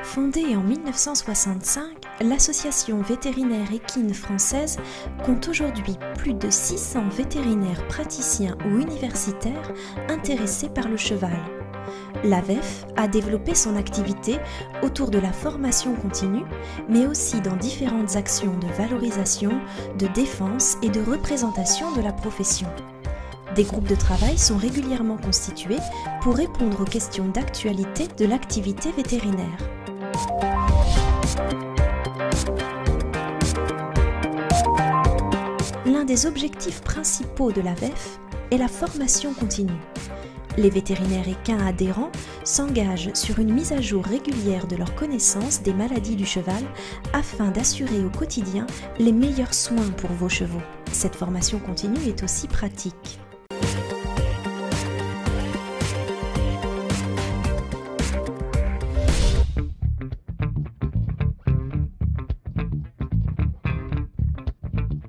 Fondée en 1965, l'association vétérinaire équine française compte aujourd'hui plus de 600 vétérinaires praticiens ou universitaires intéressés par le cheval. L'AVEF a développé son activité autour de la formation continue, mais aussi dans différentes actions de valorisation, de défense et de représentation de la profession. Des groupes de travail sont régulièrement constitués pour répondre aux questions d'actualité de l'activité vétérinaire. L'un des objectifs principaux de l'AVEF est la formation continue. Les vétérinaires équins adhérents s'engagent sur une mise à jour régulière de leurs connaissances des maladies du cheval afin d'assurer au quotidien les meilleurs soins pour vos chevaux. Cette formation continue est aussi pratique.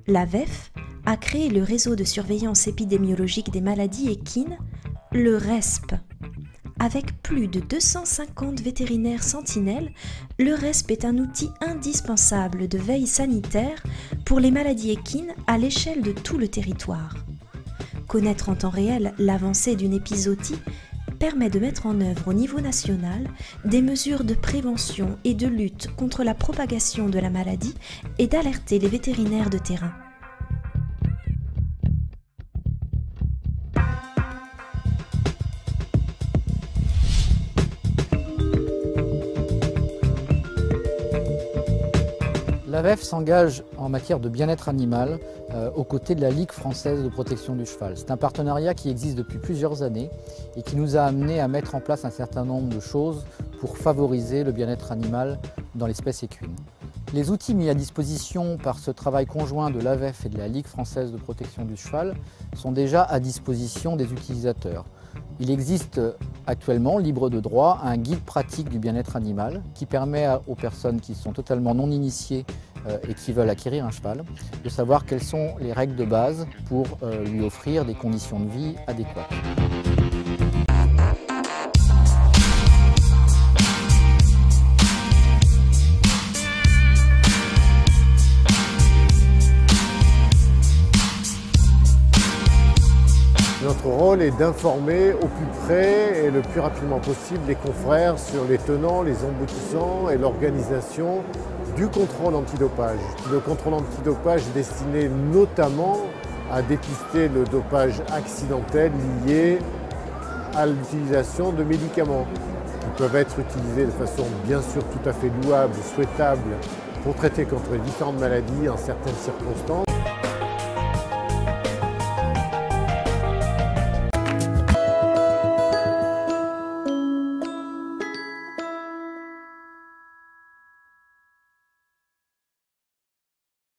L'AVEF a créé le réseau de surveillance épidémiologique des maladies équines, le RESP. Avec plus de 250 vétérinaires sentinelles, le RESP est un outil indispensable de veille sanitaire pour les maladies équines à l'échelle de tout le territoire. Connaître en temps réel l'avancée d'une épizootie permet de mettre en œuvre au niveau national des mesures de prévention et de lutte contre la propagation de la maladie et d'alerter les vétérinaires de terrain. L'AVEF s'engage en matière de bien-être animal aux côtés de la Ligue française de protection du cheval. C'est un partenariat qui existe depuis plusieurs années et qui nous a amené à mettre en place un certain nombre de choses pour favoriser le bien-être animal dans l'espèce équine. Les outils mis à disposition par ce travail conjoint de l'AVEF et de la Ligue française de protection du cheval sont déjà à disposition des utilisateurs. Il existe actuellement, libre de droit, un guide pratique du bien-être animal qui permet aux personnes qui sont totalement non initiées et qui veulent acquérir un cheval de savoir quelles sont les règles de base pour lui offrir des conditions de vie adéquates. Notre rôle est d'informer au plus près et le plus rapidement possible les confrères sur les tenants, les aboutissants et l'organisation du contrôle antidopage. Le contrôle antidopage est destiné notamment à dépister le dopage accidentel lié à l'utilisation de médicaments qui peuvent être utilisés de façon bien sûr tout à fait louable, souhaitable pour traiter contre les différentes maladies en certaines circonstances.